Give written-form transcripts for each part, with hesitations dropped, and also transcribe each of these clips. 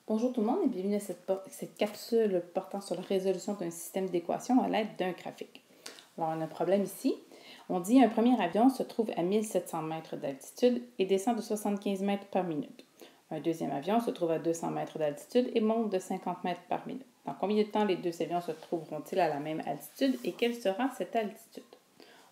Bonjour tout le monde et bienvenue à cette capsule portant sur la résolution d'un système d'équations à l'aide d'un graphique. Alors, on a un problème ici. On dit un premier avion se trouve à 1700 mètres d'altitude et descend de 75 mètres par minute. Un deuxième avion se trouve à 200 mètres d'altitude et monte de 50 mètres par minute. Dans combien de temps les deux avions se trouveront-ils à la même altitude et quelle sera cette altitude?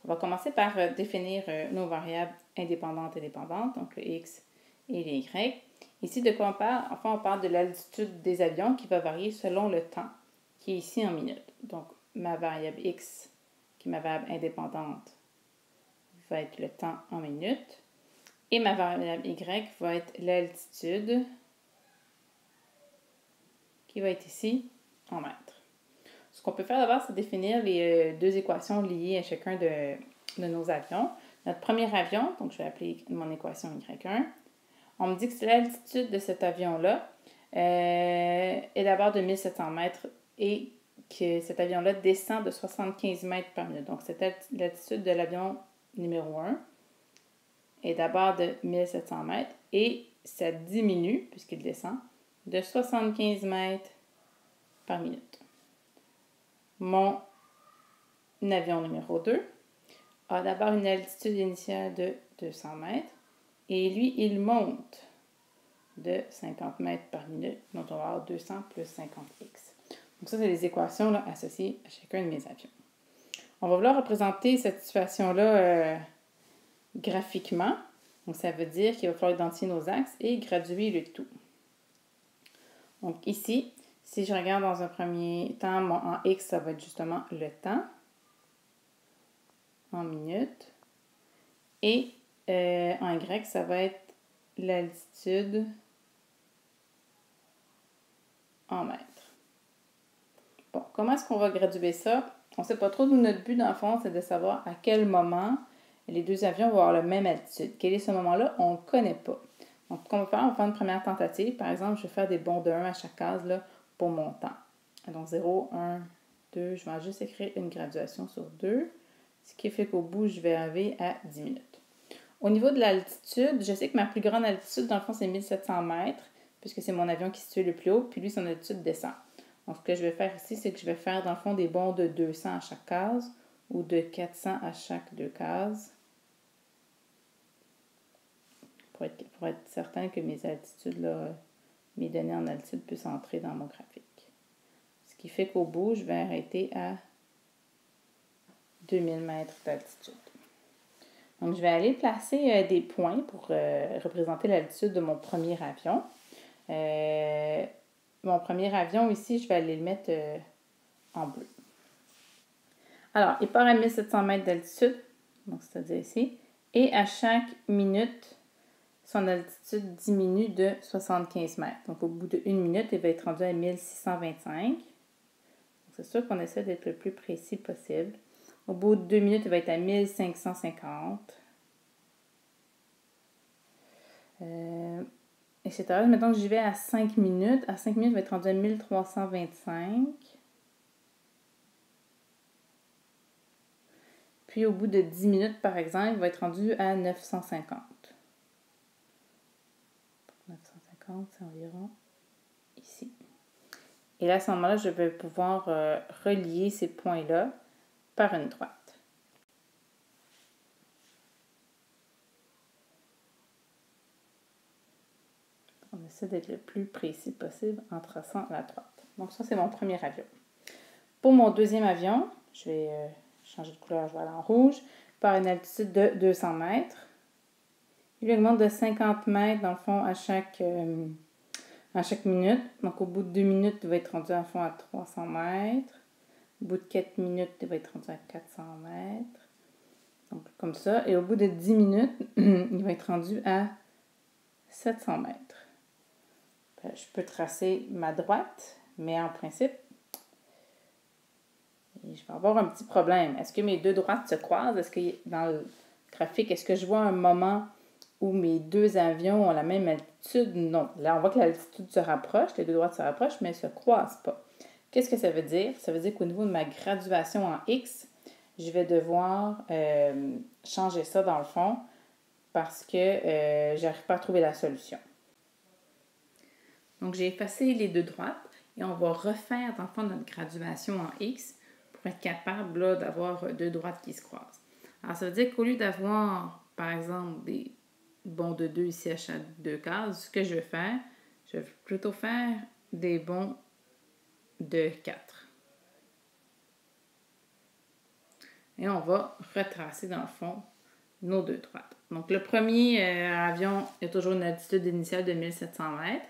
On va commencer par définir nos variables indépendantes et dépendantes, donc le x et les y. Ici, de quoi on parle? Enfin, on parle de l'altitude des avions qui va varier selon le temps, qui est ici en minutes. Donc, ma variable x, qui est ma variable indépendante, va être le temps en minutes. Et ma variable y va être l'altitude, qui va être ici en mètres. Ce qu'on peut faire d'abord, c'est définir les deux équations liées à chacun de nos avions. Notre premier avion, donc je vais appeler mon équation y1, on me dit que l'altitude de cet avion-là est d'abord de 1700 mètres et que cet avion-là descend de 75 mètres par minute. Donc, l'altitude de l'avion numéro 1 est d'abord de 1700 mètres et ça diminue, puisqu'il descend, de 75 mètres par minute. Mon avion numéro 2 a d'abord une altitude initiale de 200 mètres et lui, il monte de 50 mètres par minute, donc on va avoir 200 plus 50x. Donc ça, c'est les équations là, associées à chacun de mes avions. On va vouloir représenter cette situation-là graphiquement. Donc ça veut dire qu'il va falloir identifier nos axes et graduer le tout. Donc ici, si je regarde dans un premier temps, en x, ça va être justement le temps en minutes. Et en y, ça va être l'altitude en mètres. Bon, comment est-ce qu'on va graduer ça? On ne sait pas trop. Nous, notre but, dans le fond, c'est de savoir à quel moment les deux avions vont avoir la même altitude. Quel est ce moment-là? On ne connaît pas. Donc, ce qu'on va faire, on va faire une première tentative. Par exemple, je vais faire des bonds de 1 à chaque case là, pour mon temps. Donc, 0, 1, 2. Je vais juste écrire une graduation sur 2. Ce qui fait qu'au bout, je vais arriver à 10 minutes. Au niveau de l'altitude, je sais que ma plus grande altitude, dans le fond, c'est 1700 mètres, puisque c'est mon avion qui se situe le plus haut, puis lui, son altitude descend. Donc, ce que je vais faire ici, c'est que je vais faire, dans le fond, des bonds de 200 à chaque case ou de 400 à chaque deux cases pour être certain que mes altitudes, là, mes données en altitude puissent entrer dans mon graphique. Ce qui fait qu'au bout, je vais arrêter à 2000 mètres d'altitude. Donc, je vais aller placer des points pour représenter l'altitude de mon premier avion. Mon premier avion ici, je vais aller le mettre en bleu. Alors, il part à 1700 mètres d'altitude, donc c'est-à-dire ici, et à chaque minute, son altitude diminue de 75 mètres. Donc, au bout de 1 minute, il va être rendu à 1625. C'est sûr qu'on essaie d'être le plus précis possible. Au bout de 2 minutes, il va être à 1550. Etc. Maintenant que j'y vais à 5 minutes, à 5 minutes, il va être rendu à 1325. Puis au bout de 10 minutes, par exemple, il va être rendu à 950. 950, c'est environ ici. Et là, à ce moment-là, je vais pouvoir relier ces points-là par une droite. On essaie d'être le plus précis possible en traçant la droite. Donc ça, c'est mon premier avion. Pour mon deuxième avion, je vais changer de couleur, je vais aller en rouge, par une altitude de 200 mètres. Il augmente de 50 mètres, dans le fond, à chaque minute. Donc, au bout de 2 minutes, il va être rendu, à fond, à 300 mètres. Au bout de 4 minutes, il va être rendu à 400 mètres. Donc, comme ça. Et au bout de 10 minutes, il va être rendu à 700 mètres. Je peux tracer ma droite, mais en principe, je vais avoir un petit problème. Est-ce que mes deux droites se croisent? Est-ce que dans le graphique, est-ce que je vois un moment où mes deux avions ont la même altitude? Non. Là, on voit que l'altitude se rapproche, les deux droites se rapprochent, mais elles ne se croisent pas. Qu'est-ce que ça veut dire? Ça veut dire qu'au niveau de ma graduation en X, je vais devoir changer ça dans le fond parce que je n'arrive pas à trouver la solution. Donc, j'ai effacé les deux droites et on va refaire, dans le fond, notre graduation en X pour être capable d'avoir deux droites qui se croisent. Alors, ça veut dire qu'au lieu d'avoir, par exemple, des bons de 2 ici à chaque deux cases, ce que je vais faire, je vais plutôt faire des bons de 4. Et on va retracer, dans le fond, nos deux droites. Donc, le premier avion, il y a toujours une altitude initiale de 1700 mètres.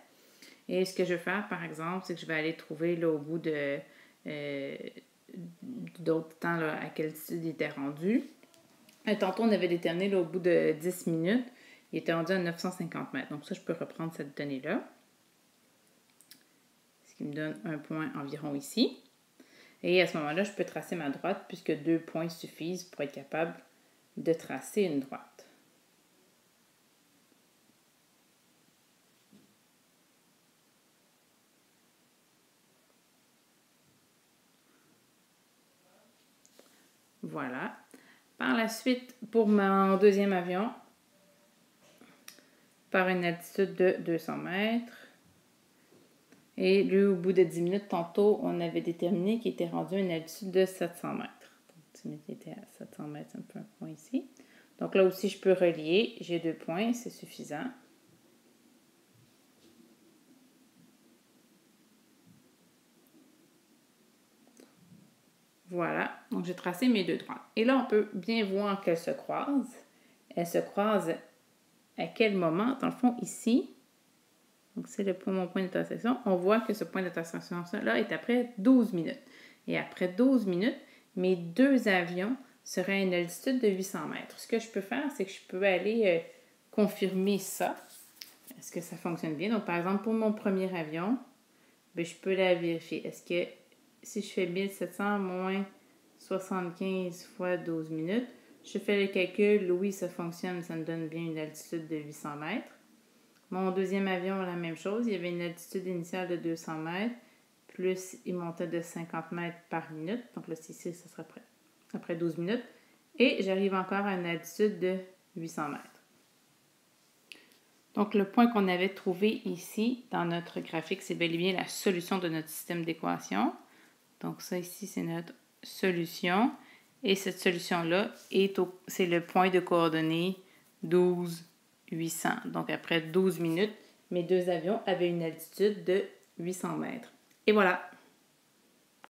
Et ce que je vais faire, par exemple, c'est que je vais aller trouver là, au bout de d'autres temps là, à quelle altitude il était rendu. Tantôt, on avait déterminé là, au bout de 10 minutes, il était rendu à 950 mètres. Donc ça, je peux reprendre cette donnée-là. Ce qui me donne un point environ ici. Et à ce moment-là, je peux tracer ma droite puisque 2 points suffisent pour être capable de tracer une droite. Voilà. Par la suite, pour mon deuxième avion, par une altitude de 200 mètres. Et lui, au bout de 10 minutes, tantôt, on avait déterminé qu'il était rendu à une altitude de 700 mètres. Donc, 10 minutes, il était à 700 mètres, ça me fait un point ici. Donc là aussi, je peux relier. J'ai 2 points, c'est suffisant. Voilà, donc j'ai tracé mes deux droites. Et là, on peut bien voir qu'elles se croisent. Elles se croisent à quel moment? Dans le fond, ici, donc c'est mon point d'intersection, on voit que ce point d'intersection-là est après 12 minutes. Et après 12 minutes, mes deux avions seraient à une altitude de 800 mètres. Ce que je peux faire, c'est que je peux aller confirmer ça. Est-ce que ça fonctionne bien? Donc, par exemple, pour mon premier avion, bien, je peux la vérifier. Est-ce que si je fais 1700 moins 75 fois 12 minutes, je fais le calcul, oui, ça fonctionne, ça me donne bien une altitude de 800 mètres. Mon deuxième avion, la même chose, il y avait une altitude initiale de 200 mètres, plus il montait de 50 mètres par minute. Donc là, ici, ça sera après 12 minutes. Et j'arrive encore à une altitude de 800 mètres. Donc, le point qu'on avait trouvé ici dans notre graphique, c'est bel et bien la solution de notre système d'équation. Donc, ça ici, c'est notre solution. Et cette solution-là, c'est le point de coordonnées 12, 800. Donc, après 12 minutes, mes deux avions avaient une altitude de 800 mètres. Et voilà!